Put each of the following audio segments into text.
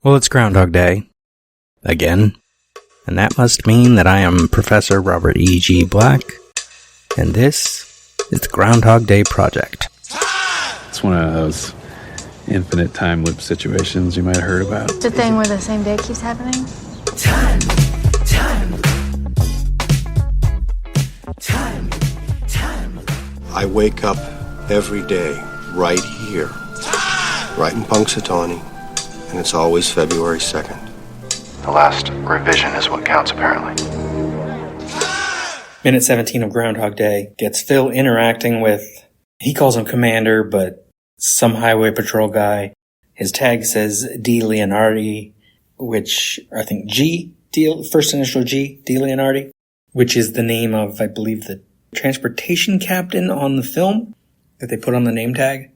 Well, it's Groundhog Day. Again. And that must mean that I am Professor Robert E.G. Black, and this is the Groundhog Day Project. It's one of those infinite time loop situations you might have heard about. It's a thing where the same day keeps happening. Time. I wake up every day right here, right in Punxsutawney, and it's always February 2nd. The last revision is what counts, apparently. Minute 17 of Groundhog Day gets Phil interacting with, he calls him Commander, but some highway patrol guy. His tag says D. Leonardi, which I think first initial G, D. Leonardi, which is the name of, I believe, the transportation captain on the film that they put on the name tag.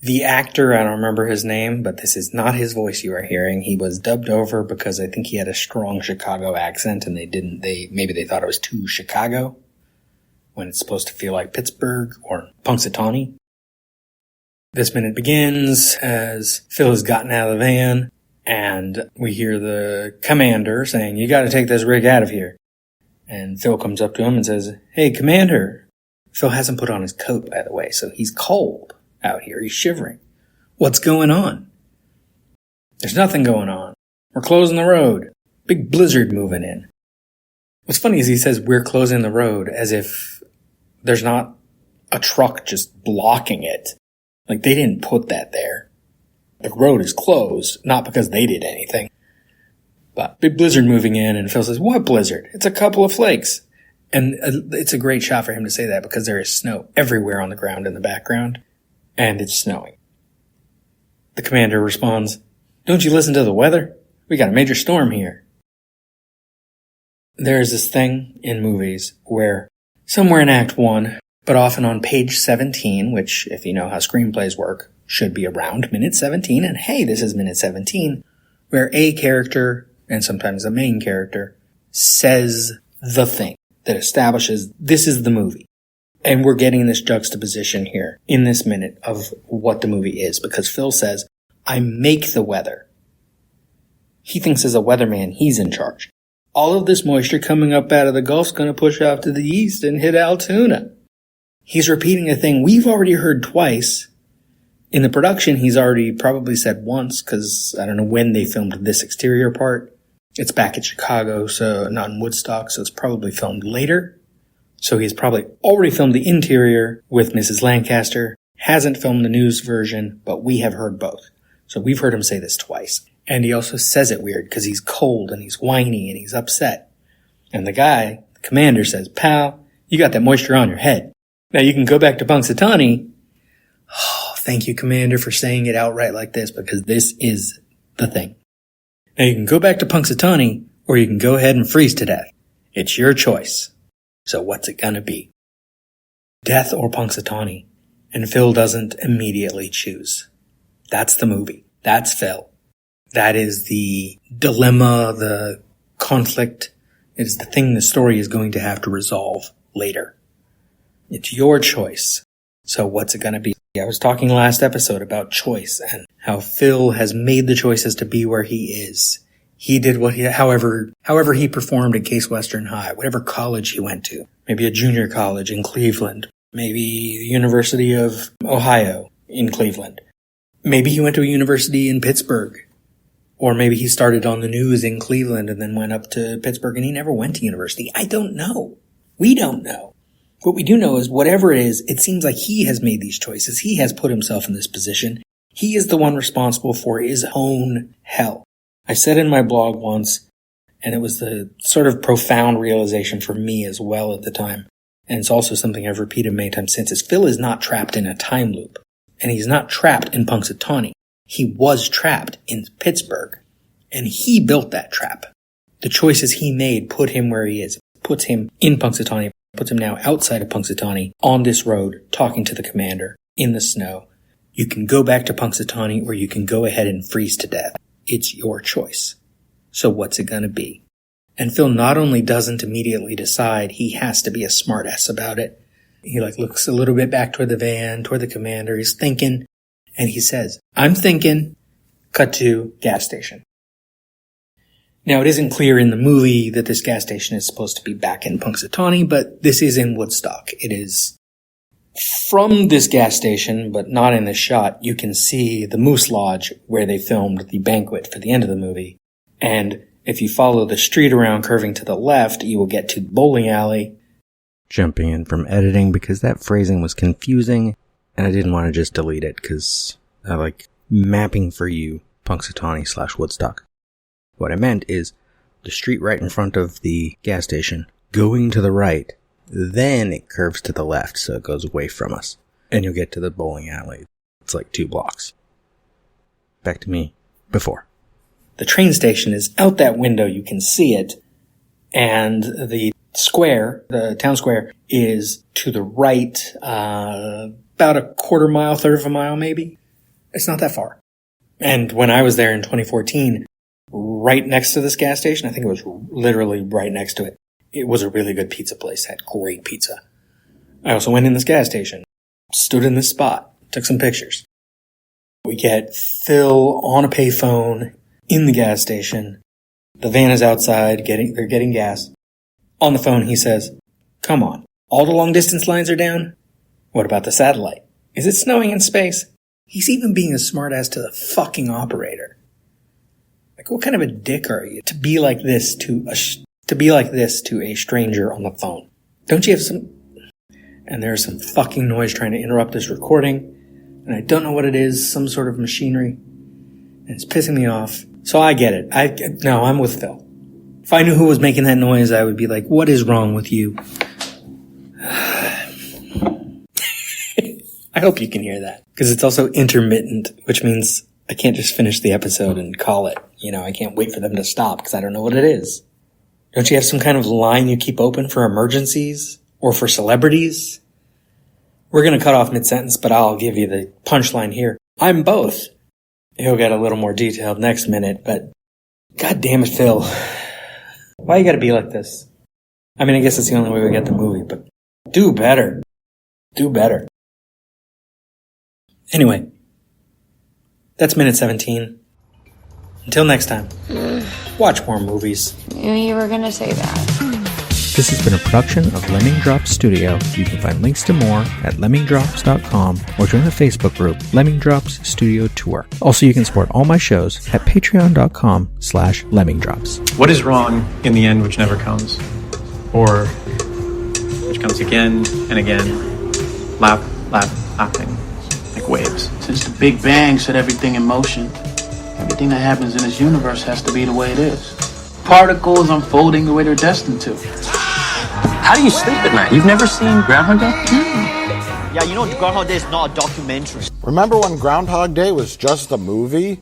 The actor, I don't remember his name, but this is not his voice you are hearing. He was dubbed over because I think he had a strong Chicago accent, and maybe they thought it was too Chicago when it's supposed to feel like Pittsburgh or Punxsutawney. This minute begins as Phil has gotten out of the van, and we hear the commander saying, "You gotta take this rig out of here." And Phil comes up to him and says, "Hey, Commander." Phil hasn't put on his coat, by the way, so he's cold out here. He's shivering. What's going on? There's nothing going on. We're closing the road. Big blizzard moving in. What's funny is he says we're closing the road as if there's not a truck just blocking it. Like they didn't put that there. The road is closed, not because they did anything. But big blizzard moving in, and Phil says, "What blizzard? It's a couple of flakes." And it's a great shot for him to say that because there is snow everywhere on the ground in the background. And it's snowing. The commander responds, "Don't you listen to the weather? We got a major storm here." There's this thing in movies where somewhere in Act 1, but often on page 17, which, if you know how screenplays work, should be around minute 17, and hey, this is minute 17, where a character, and sometimes the main character, says the thing that establishes this is the movie. And we're getting this juxtaposition here in this minute of what the movie is, because Phil says, "I make the weather." He thinks as a weatherman, he's in charge. All of this moisture coming up out of the Gulf's going to push off to the east and hit Altoona. He's repeating a thing we've already heard twice. In the production, he's already probably said once, because I don't know when they filmed this exterior part. It's back at Chicago, so not in Woodstock, so it's probably filmed later. So he's probably already filmed the interior with Mrs. Lancaster, hasn't filmed the news version, but we have heard both. So we've heard him say this twice. And he also says it weird because he's cold and he's whiny and he's upset. And the commander says, "Pal, you got that moisture on your head. Now you can go back to Punxsutawney." Oh, thank you, Commander, for saying it outright like this, because this is the thing. Now you can go back to Punxsutawney, or you can go ahead and freeze to death. It's your choice. So what's it gonna be? Death or Punxsutawney? And Phil doesn't immediately choose. That's the movie. That's Phil. That is the dilemma, the conflict. It is the thing the story is going to have to resolve later. It's your choice. So what's it gonna be? I was talking last episode about choice and how Phil has made the choices to be where he is. He did however he performed at Case Western High, whatever college he went to. Maybe a junior college in Cleveland. Maybe the University of Ohio in Cleveland. Maybe he went to a university in Pittsburgh. Or maybe he started on the news in Cleveland and then went up to Pittsburgh and he never went to university. I don't know. We don't know. What we do know is whatever it is, it seems like he has made these choices. He has put himself in this position. He is the one responsible for his own hell. I said in my blog once, and it was the sort of profound realization for me as well at the time, and it's also something I've repeated many times since, is Phil is not trapped in a time loop. And he's not trapped in Punxsutawney. He was trapped in Pittsburgh. And he built that trap. The choices he made put him where he is. Puts him in Punxsutawney. Puts him now outside of Punxsutawney, on this road, talking to the commander, in the snow. You can go back to Punxsutawney, or you can go ahead and freeze to death. It's your choice. So what's it gonna be? And Phil not only doesn't immediately decide, he has to be a smartass about it. He looks a little bit back toward the van, toward the commander. He's thinking, and he says, "I'm thinking, Cut to gas station. Now, it isn't clear in the movie that this gas station is supposed to be back in Punxsutawney, but this is in Woodstock. It is from this gas station, but not in this shot. You can see the Moose Lodge where they filmed the banquet for the end of the movie. And if you follow the street around curving to the left, you will get to the bowling alley. Jumping in from editing because that phrasing was confusing and I didn't want to just delete it because I like mapping for you Punxsutawney/Woodstock. What I meant is the street right in front of the gas station going to the right, then it curves to the left so it goes away from us and you'll get to the bowling alley. It's like 2 blocks. Back to me before. The train station is out that window, you can see it, and the square, the town square, is to the right, about a quarter mile, third of a mile maybe. It's not that far. And when I was there in 2014, right next to this gas station, I think it was literally right next to it, it was a really good pizza place, had great pizza. I also went in this gas station, stood in this spot, took some pictures. We get Phil on a payphone in the gas station. The van is outside, they're getting gas. On the phone, he says, "Come on, all the long distance lines are down? What about the satellite? Is it snowing in space?" He's even being a smartass to the fucking operator. Like, what kind of a dick are you to be like this to a stranger on the phone? Don't you have some... And there's some fucking noise trying to interrupt this recording, and I don't know what it is, some sort of machinery, and it's pissing me off. So I get it. No, I'm with Phil. If I knew who was making that noise, I would be like, what is wrong with you? I hope you can hear that. Because it's also intermittent, which means I can't just finish the episode and call it. You know, I can't wait for them to stop because I don't know what it is. Don't you have some kind of line you keep open for emergencies? Or for celebrities? We're going to cut off mid-sentence, but I'll give you the punchline here. I'm both. He'll get a little more detailed next minute, but god damn it, Phil. Why you gotta be like this? I mean, I guess it's the only way we get the movie, but do better. Do better. Anyway, that's minute 17. Until next time, watch more movies. Knew you were gonna say that. This has been a production of Lemming Drops Studio. You can find links to more at lemmingdrops.com or join the Facebook group Lemming Drops Studio Tour. Also, you can support all my shows at patreon.com/lemmingdrops. What is wrong in the end which never comes? Or which comes again and again, lapping, like waves. Since the Big Bang set everything in motion, everything that happens in this universe has to be the way it is. Particles unfolding the way they're destined to. How do you sleep at night? You've never seen Groundhog Day? Yeah, you know Groundhog Day is not a documentary. Remember when Groundhog Day was just a movie?